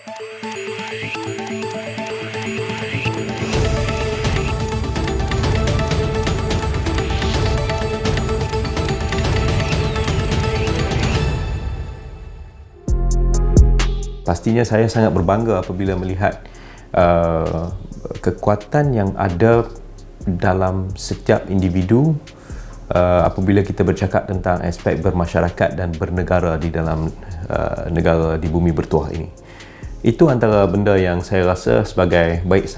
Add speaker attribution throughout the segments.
Speaker 1: Pastinya saya sangat berbangga apabila melihat kekuatan yang ada dalam setiap individu apabila kita bercakap tentang aspek bermasyarakat dan bernegara di dalam negara di bumi bertuah ini. Itu antara benda yang saya rasa sebagai baik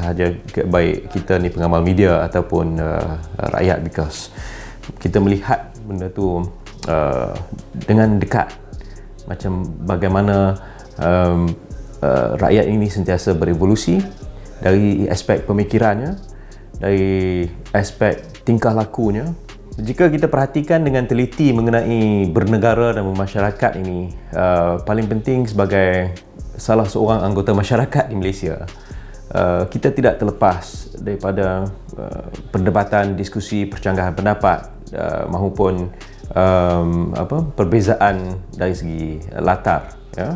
Speaker 1: kita ni pengamal media ataupun rakyat, because kita melihat benda tu dengan dekat, macam bagaimana rakyat ini sentiasa berevolusi dari aspek pemikirannya, dari aspek tingkah lakunya. Jika kita perhatikan dengan teliti mengenai bernegara dan bermasyarakat ini, paling penting sebagai salah seorang anggota masyarakat di Malaysia, kita tidak terlepas daripada perdebatan, diskusi, percanggahan pendapat maupun perbezaan dari segi latar, ya.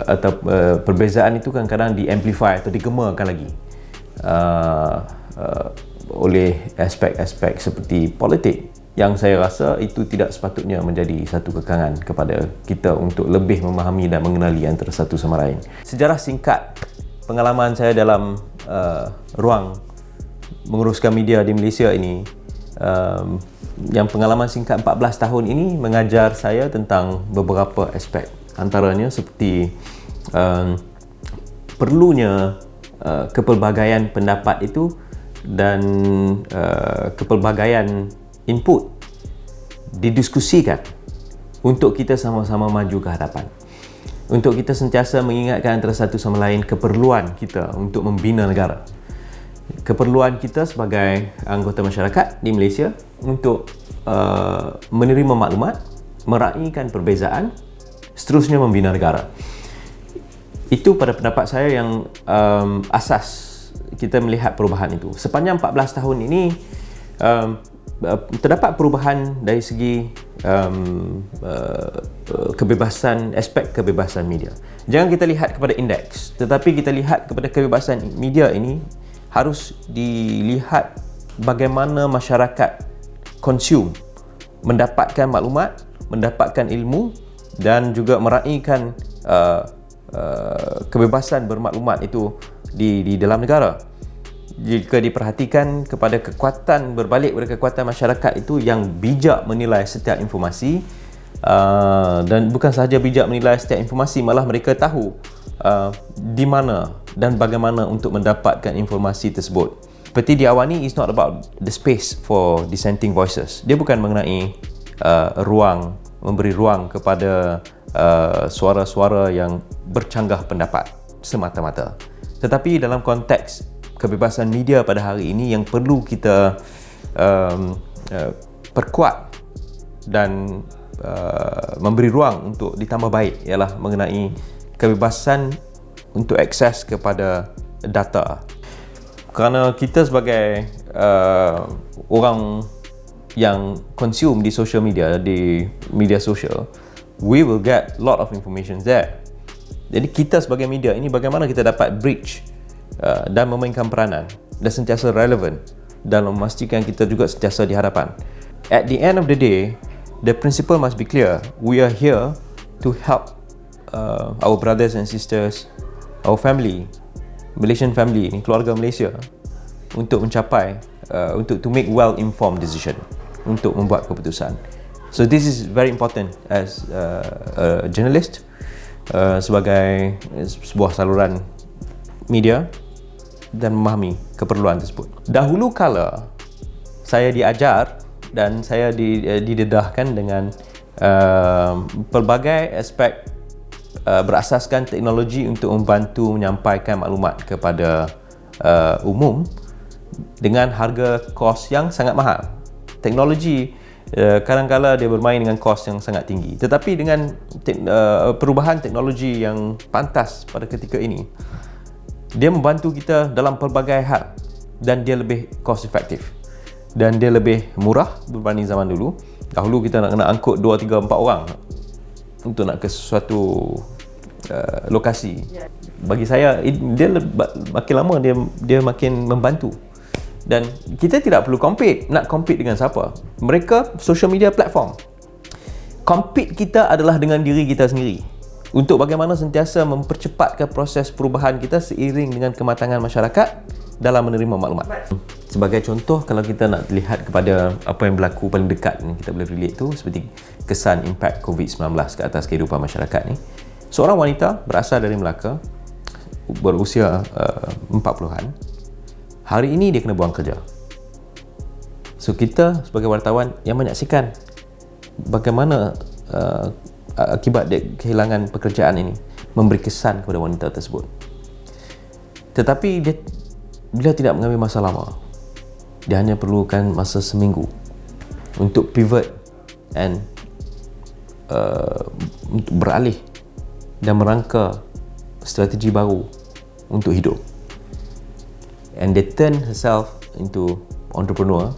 Speaker 1: Atau perbezaan itu kadang-kadang di-amplify atau digemakan lagi oleh aspek-aspek seperti politik, yang saya rasa itu tidak sepatutnya menjadi satu kekangan kepada kita untuk lebih memahami dan mengenali antara satu sama lain. Sejarah singkat pengalaman saya dalam ruang menguruskan media di Malaysia ini, yang pengalaman singkat 14 tahun ini mengajar saya tentang beberapa aspek. Antaranya seperti perlunya kepelbagaian pendapat itu dan kepelbagaian input didiskusikan untuk kita sama-sama maju ke hadapan. Untuk kita sentiasa mengingatkan antara satu sama lain keperluan kita untuk membina negara. Keperluan kita sebagai anggota masyarakat di Malaysia untuk menerima maklumat, meraihkan perbezaan, seterusnya membina negara. Itu pada pendapat saya yang asas kita melihat perubahan itu. Sepanjang 14 tahun ini terdapat perubahan dari segi kebebasan, aspek kebebasan media. Jangan kita lihat kepada indeks, tetapi kita lihat kepada kebebasan media ini harus dilihat bagaimana masyarakat consume, mendapatkan maklumat, mendapatkan ilmu dan juga meraihkan kebebasan bermaklumat itu di dalam negara. Jika diperhatikan kepada kekuatan, berbalik kepada kekuatan masyarakat itu yang bijak menilai setiap informasi, dan bukan sahaja bijak menilai setiap informasi, malah mereka tahu di mana dan bagaimana untuk mendapatkan informasi tersebut. Seperti di awal ni, it's not about the space for dissenting voices. Dia bukan mengenai memberi ruang kepada suara-suara yang bercanggah pendapat semata-mata. Tetapi dalam konteks kebebasan media pada hari ini, yang perlu kita perkuat dan memberi ruang untuk ditambah baik ialah mengenai kebebasan untuk akses kepada data. Kerana kita sebagai orang yang consume di social media, di media sosial, we will get lot of information there. Jadi kita sebagai media ini, bagaimana kita dapat bridge dan memainkan peranan dan sentiasa relevan dan memastikan kita juga sentiasa di hadapan. At the end of the day, the principle must be clear. We are here to help our brothers and sisters, our family, Malaysian family, keluarga Malaysia, untuk mencapai, to make well-informed decision, untuk membuat keputusan. So this is very important as a journalist, sebagai sebuah saluran media, dan memahami keperluan tersebut. Dahulu kala saya diajar dan saya didedahkan dengan pelbagai aspek berasaskan teknologi untuk membantu menyampaikan maklumat kepada umum dengan harga kos yang sangat mahal. Teknologi kadang-kala dia bermain dengan kos yang sangat tinggi, tetapi dengan perubahan teknologi yang pantas pada ketika ini, dia membantu kita dalam pelbagai hal dan dia lebih cost efektif dan dia lebih murah berbanding zaman dulu. Dahulu kita nak kena angkut 2, 3, 4 orang untuk nak ke sesuatu lokasi bagi saya dia makin lama dia makin membantu. Dan kita tidak perlu nak compete dengan siapa. Mereka social media platform. Compete kita adalah dengan diri kita sendiri, untuk bagaimana sentiasa mempercepatkan proses perubahan kita seiring dengan kematangan masyarakat dalam menerima maklumat. Sebagai contoh, kalau kita nak lihat kepada apa yang berlaku paling dekat ni, kita boleh relate tu seperti kesan impak COVID-19 ke atas kehidupan masyarakat ni. Seorang wanita berasal dari Melaka, berusia 40-an, hari ini dia kena buang kerja. So kita sebagai wartawan yang menyaksikan bagaimana akibat dia kehilangan pekerjaan ini memberi kesan kepada wanita tersebut. Tetapi dia tidak mengambil masa lama. Dia hanya perlukan masa seminggu untuk pivot and untuk beralih dan merangka strategi baru untuk hidup. And they turn herself into entrepreneur.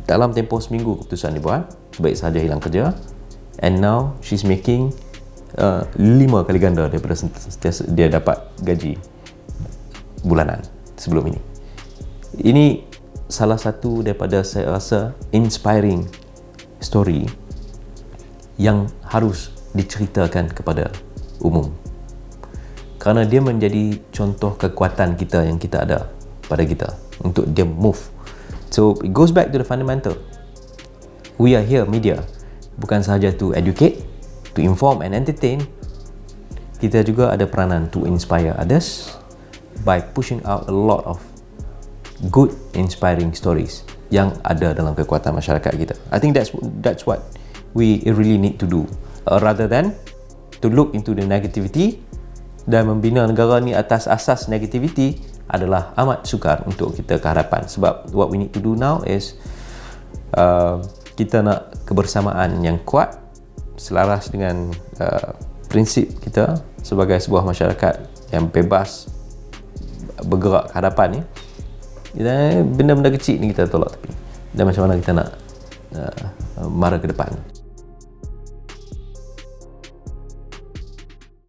Speaker 1: Dalam tempoh seminggu keputusan dibuat, sebaik sahaja hilang kerja, and now she's making 5 kali ganda daripada dia dapat gaji bulanan sebelum ini. Ini salah satu daripada saya rasa inspiring story yang harus diceritakan kepada umum, kerana dia menjadi contoh kekuatan kita yang kita ada pada kita untuk dia move. So it goes back to the fundamental. We are here, media, bukan sahaja to educate, to inform and entertain. Kita juga ada peranan to inspire others by pushing out a lot of good inspiring stories yang ada dalam kekuatan masyarakat kita. I think that's what we really need to do, rather than to look into the negativity dan membina negara ni atas asas negativity adalah amat sukar untuk kita ke hadapan. Sebab what we need to do now is kita nak kebersamaan yang kuat selaras dengan prinsip kita sebagai sebuah masyarakat yang bebas bergerak ke hadapan ni. Benda-benda kecil ni kita tolak tepi, dan macam mana kita nak mara ke depan.